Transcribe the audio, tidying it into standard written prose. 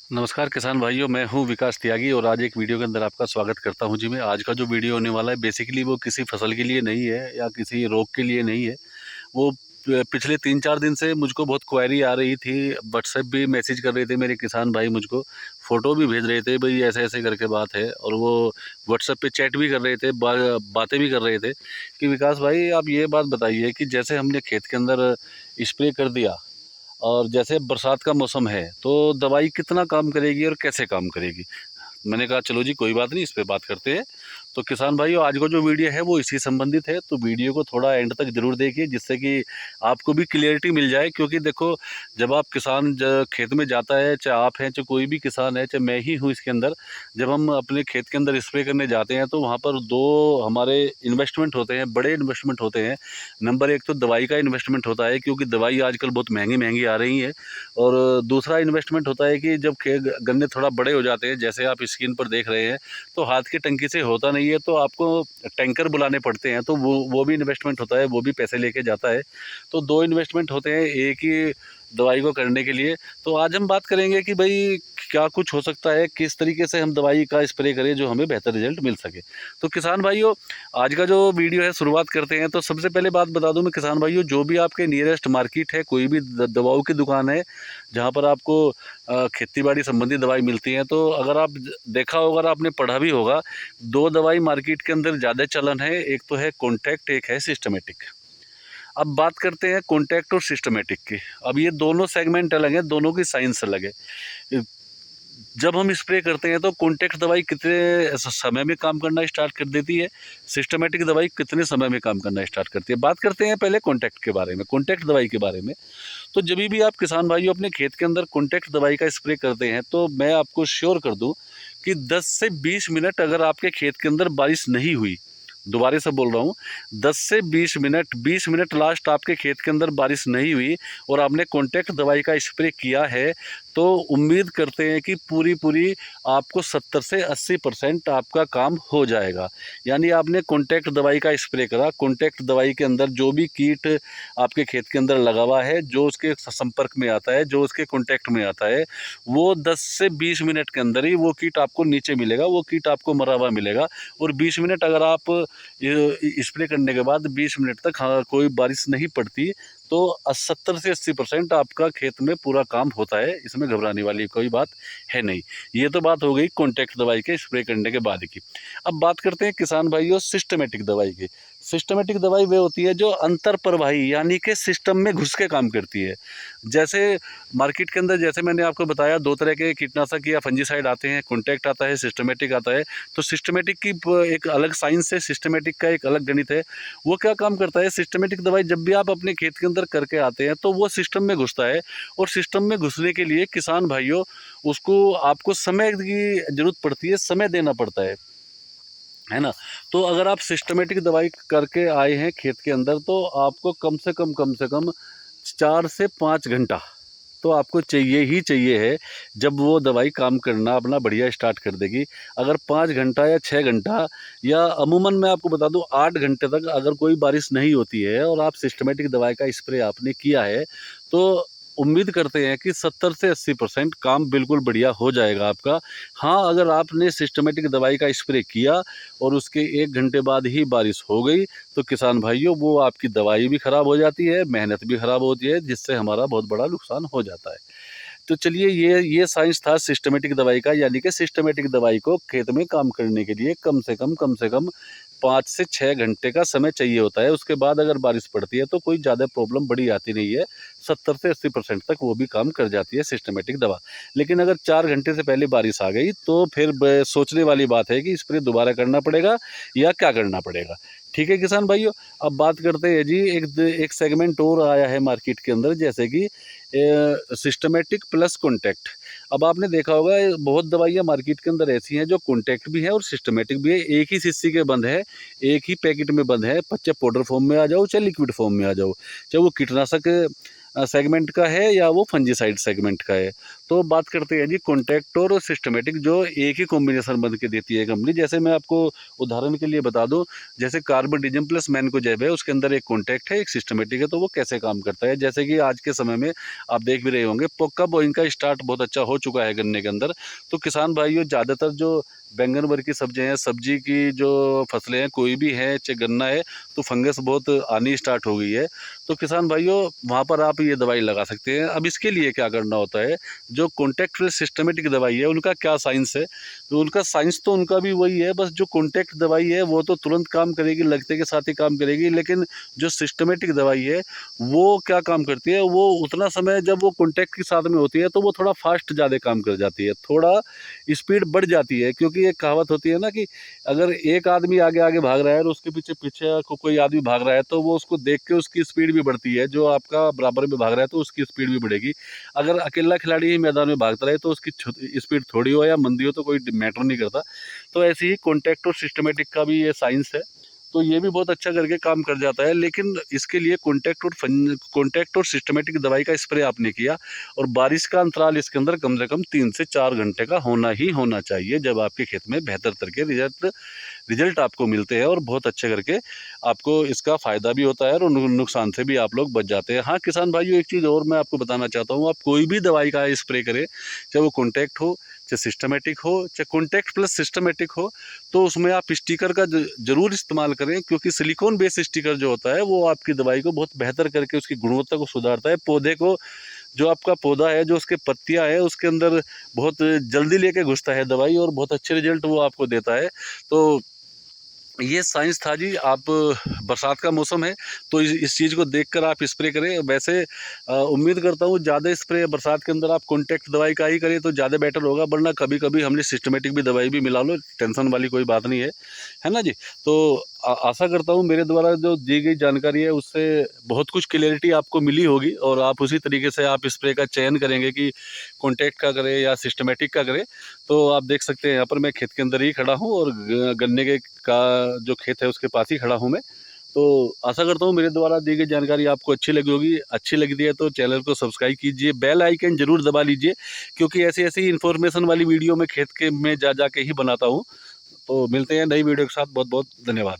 नमस्कार किसान भाइयों, मैं हूं विकास त्यागी और आज एक वीडियो के अंदर आपका स्वागत करता हूं जी। मैं आज का जो वीडियो होने वाला है बेसिकली वो किसी फसल के लिए नहीं है या किसी रोग के लिए नहीं है। वो पिछले 3-4 दिन से मुझको बहुत क्वेरी आ रही थी। व्हाट्सएप भी मैसेज कर रहे थे मेरे किसान भाई, मुझको फ़ोटो भी भेज रहे थे, भाई ऐसे ऐसे करके बात है। और वो व्हाट्सएप पे चैट भी कर रहे थे, बातें भी कर रहे थे कि विकास भाई आप ये बात बताइए कि जैसे हमने खेत के अंदर स्प्रे कर दिया और जैसे बरसात का मौसम है तो दवाई कितना काम करेगी और कैसे काम करेगी। मैंने कहा चलो जी कोई बात नहीं, इस पे बात करते हैं। तो किसान भाइयों, आज का जो वीडियो है वो इसी संबंधित है, तो वीडियो को थोड़ा एंड तक ज़रूर देखिए जिससे कि आपको भी क्लियरिटी मिल जाए। क्योंकि देखो, जब आप किसान खेत में जाता है, चाहे आप हैं चाहे कोई भी किसान है, चाहे मैं ही हूँ इसके अंदर, जब हम अपने खेत के अंदर स्प्रे करने जाते हैं तो वहाँ पर दो हमारे इन्वेस्टमेंट होते हैं, बड़े इन्वेस्टमेंट होते हैं। नंबर एक तो दवाई का इन्वेस्टमेंट होता है, क्योंकि दवाई आजकल बहुत महंगी महंगी आ रही है। और दूसरा इन्वेस्टमेंट होता है कि जब गन्ने थोड़ा बड़े हो जाते हैं, जैसे आप स्क्रीन पर देख रहे हैं, तो हाथ की टंकी से होता नहीं है, तो आपको टैंकर बुलाने पड़ते हैं, तो वो भी इन्वेस्टमेंट होता है, वो भी पैसे लेके जाता है। तो दो इन्वेस्टमेंट होते हैं एक ही दवाई को करने के लिए। तो आज हम बात करेंगे कि भाई क्या कुछ हो सकता है, किस तरीके से हम दवाई का स्प्रे करें जो हमें बेहतर रिजल्ट मिल सके। तो किसान भाइयों, आज का जो वीडियो है शुरुआत करते हैं। तो सबसे पहले बात बता दूं मैं किसान भाइयों, जो भी आपके नियरेस्ट मार्केट है, कोई भी दवाओं की दुकान है जहां पर आपको खेती बाड़ी संबंधी दवाई मिलती है, तो अगर आप देखा होगा और आपने पढ़ा भी होगा, दो दवाई मार्केट के अंदर ज़्यादा चलन है। एक तो है कॉन्टैक्ट, एक है सिस्टमेटिक। अब बात करते हैं कॉन्टैक्ट और सिस्टमेटिक की। अब ये दोनों सेगमेंट अलग हैं, दोनों की साइंस अलग है। जब हम स्प्रे करते हैं तो कॉन्टैक्ट दवाई कितने समय में काम करना स्टार्ट कर देती है, सिस्टमेटिक दवाई कितने समय में काम करना स्टार्ट करती है। बात करते हैं पहले कॉन्टैक्ट के बारे में, कॉन्टैक्ट दवाई के बारे में। तो जब भी आप किसान भाइयों अपने खेत के अंदर कॉन्टैक्ट दवाई का स्प्रे करते हैं, तो मैं आपको श्योर कर दूं कि 10 से 20 मिनट अगर आपके खेत के अंदर बारिश नहीं हुई, दोबारा से बोल रहा हूँ, 10 से 20 मिनट लास्ट आपके खेत के अंदर बारिश नहीं हुई और आपने कॉन्टैक्ट दवाई का स्प्रे किया है, तो उम्मीद करते हैं कि पूरी पूरी आपको 70 से 80% आपका काम हो जाएगा। यानी आपने कॉन्टैक्ट दवाई का स्प्रे करा, कॉन्टैक्ट दवाई के अंदर जो भी कीट आपके खेत के अंदर लगा हुआ है, जो उसके संपर्क में आता है, जो उसके कॉन्टैक्ट में आता है, वो 10 से 20 मिनट के अंदर ही वो कीट आपको नीचे मिलेगा, वो कीट आपको मरा हुआ मिलेगा। और 20 मिनट अगर आप स्प्रे करने के बाद 20 मिनट तक कोई बारिश नहीं पड़ती, तो 70 से 80% आपका खेत में पूरा काम होता है। इसमें घबराने वाली कोई बात है नहीं। ये तो बात हो गई कॉन्टैक्ट दवाई के स्प्रे करने के बाद की। अब बात करते हैं किसान भाइयों सिस्टमेटिक दवाई की। सिस्टमेटिक दवाई वे होती है जो अंतर प्रवाही यानी कि सिस्टम में घुस के काम करती है। जैसे मार्केट के अंदर, जैसे मैंने आपको बताया, दो तरह के कीटनाशक या फंजीसाइड आते हैं, कॉन्टैक्ट आता है, सिस्टमेटिक आता है। तो सिस्टमेटिक की एक अलग साइंस है, सिस्टमेटिक का एक अलग गणित है। वो क्या काम करता है, सिस्टमेटिक दवाई जब भी आप अपने खेत के अंदर करके आते हैं तो वो सिस्टम में घुसता है। और सिस्टम में घुसने के लिए किसान भाइयों, उसको आपको समय की ज़रूरत पड़ती है, समय देना पड़ता है ना। तो अगर आप सिस्टमेटिक दवाई करके आए हैं खेत के अंदर, तो आपको कम से कम 4 से 5 घंटा तो आपको चाहिए ही चाहिए है, जब वो दवाई काम करना अपना बढ़िया स्टार्ट कर देगी। अगर 5 घंटा या 6 घंटा या अमूमन मैं आपको बता दूं 8 घंटे तक अगर कोई बारिश नहीं होती है और आप सिस्टमेटिक दवाई का स्प्रे आपने किया है, तो उम्मीद करते हैं कि 70 से 80% काम बिल्कुल बढ़िया हो जाएगा आपका। हाँ, अगर आपने सिस्टमेटिक दवाई का स्प्रे किया और उसके 1 घंटे बाद ही बारिश हो गई, तो किसान भाइयों वो आपकी दवाई भी ख़राब हो जाती है, मेहनत भी ख़राब होती है, जिससे हमारा बहुत बड़ा नुकसान हो जाता है। तो चलिए, ये साइंस था सिस्टमेटिक दवाई का। यानी कि सिस्टमेटिक दवाई को खेत में काम करने के लिए कम से कम 5 से 6 घंटे का समय चाहिए होता है। उसके बाद अगर बारिश पड़ती है तो कोई ज़्यादा प्रॉब्लम बड़ी आती नहीं है, 70 से 80% तक वो भी काम कर जाती है सिस्टमेटिक दवा। लेकिन अगर 4 घंटे से पहले बारिश आ गई तो फिर सोचने वाली बात है कि स्प्रे दोबारा करना पड़ेगा या क्या करना पड़ेगा। ठीक है किसान भाइयों, अब बात करते हैं जी, एक सेगमेंट और आया है मार्केट के अंदर, जैसे कि सिस्टमेटिक प्लस कॉन्टैक्ट। अब आपने देखा होगा बहुत दवाइयाँ मार्केट के अंदर ऐसी हैं जो कॉन्टैक्ट भी है और सिस्टमेटिक भी है, एक ही शीशी के बंद है, एक ही पैकेट में बंद है, चाहे पाउडर फॉर्म में आ जाओ चाहे लिक्विड फॉर्म में आ जाओ, चाहे वो कीटनाशक सेगमेंट का है या वो फंजीसाइड सेगमेंट का है। तो बात करते हैं जी कॉन्टैक्ट और सिस्टमेटिक, जो एक ही कॉम्बिनेशन बन के देती है कंपनी। जैसे मैं आपको उदाहरण के लिए बता दूं, जैसे कार्बाडिजिम प्लस मैनकोजेब है, उसके अंदर एक कॉन्टैक्ट है, एक सिस्टमेटिक है। तो वो कैसे काम करता है, जैसे कि आज के समय में आप देख भी रहे होंगे पोक्का बोइंग का स्टार्ट बहुत अच्छा हो चुका है गन्ने के अंदर। तो किसान भाइयों ज़्यादातर जो बैंगन भर की सब्जियां हैं, सब्जी की जो फसलें हैं, कोई भी है, चाहे गन्ना है, तो फंगस बहुत आनी स्टार्ट हो गई है। तो किसान भाइयों वहाँ पर आप ये दवाई लगा सकते हैं। अब इसके लिए क्या करना होता है, जो कॉन्टैक्ट सिस्टमेटिक दवाई है उनका क्या साइंस है, तो उनका साइंस तो उनका भी वही है, बस जो कॉन्टैक्ट दवाई है वो तो तुरंत काम करेगी, लगते के साथ ही काम करेगी। लेकिन जो सिस्टमेटिक दवाई है वो क्या काम करती है, वो उतना समय जब वो कॉन्टैक्ट के साथ में होती है तो वो थोड़ा फास्ट ज़्यादा काम कर जाती है, थोड़ा स्पीड बढ़ जाती है। क्योंकि एक कहावत होती है ना कि अगर एक आदमी आगे आगे भाग रहा है और उसके पीछे पीछे कोई आदमी भाग रहा है, तो वो उसको देख के उसकी स्पीड भी बढ़ती है। जो आपका बराबर में भाग रहा है तो उसकी स्पीड भी बढ़ेगी। अगर अकेला खिलाड़ी ही मैदान में भागता रहे तो उसकी स्पीड थोड़ी हो या मंदी हो तो कोई मैटर नहीं करता। तो ऐसे ही कॉन्टैक्ट और सिस्टमेटिक का भी ये साइंस है। तो ये भी बहुत अच्छा करके काम कर जाता है। लेकिन इसके लिए कॉन्टैक्ट और सिस्टमेटिक दवाई का स्प्रे आपने किया, और बारिश का अंतराल इसके अंदर कम से कम 3 से 4 घंटे का होना ही होना चाहिए, जब आपके खेत में बेहतर तरह के रिजल्ट आपको मिलते हैं और बहुत अच्छे करके आपको इसका फ़ायदा भी होता है और नुकसान से भी आप लोग बच जाते हैं। हाँ किसान भाइयों, एक चीज़ और मैं आपको बताना चाहता हूँ, आप कोई भी दवाई का स्प्रे करें, चाहे वो कॉन्टैक्ट हो, चाहे सिस्टमेटिक हो, चाहे कॉन्टैक्ट प्लस सिस्टमेटिक हो, तो उसमें आप स्टिकर का ज़रूर इस्तेमाल करें। क्योंकि सिलिकॉन बेस्ड स्टिकर जो होता है वो आपकी दवाई को बहुत बेहतर करके उसकी गुणवत्ता को सुधारता है। पौधे को, जो आपका पौधा है, जो उसके पत्तियां है, उसके अंदर बहुत जल्दी लेके घुसता है दवाई और बहुत अच्छे रिजल्ट वो आपको देता है। तो ये साइंस था जी। आप बरसात का मौसम है तो इस चीज़ को देखकर आप स्प्रे करें। वैसे उम्मीद करता हूँ ज़्यादा स्प्रे बरसात के अंदर आप कॉन्टैक्ट दवाई का ही करें तो ज़्यादा बेटर होगा, वरना कभी कभी हमने सिस्टमेटिक भी दवाई भी मिला लो, टेंशन वाली कोई बात नहीं है ना जी। तो आशा करता हूँ मेरे द्वारा जो दी गई जानकारी है उससे बहुत कुछ क्लियरिटी आपको मिली होगी, और आप उसी तरीके से आप स्प्रे का चयन करेंगे कि कॉन्टैक्ट का करें या सिस्टमेटिक का करें। तो आप देख सकते हैं यहाँ पर मैं खेत के अंदर ही खड़ा हूँ और गन्ने के का जो खेत है उसके पास ही खड़ा हूँ मैं। तो आशा करता हूँ मेरे द्वारा दी गई जानकारी आपको अच्छी लगी होगी। अच्छी लगी है तो चैनल को सब्सक्राइब कीजिए, बेल आइकन जरूर दबा लीजिए, क्योंकि ऐसी ऐसी इन्फॉर्मेशन वाली वीडियो मैं खेत के में जा के ही बनाता हूँ। तो मिलते हैं नई वीडियो के साथ। बहुत बहुत धन्यवाद।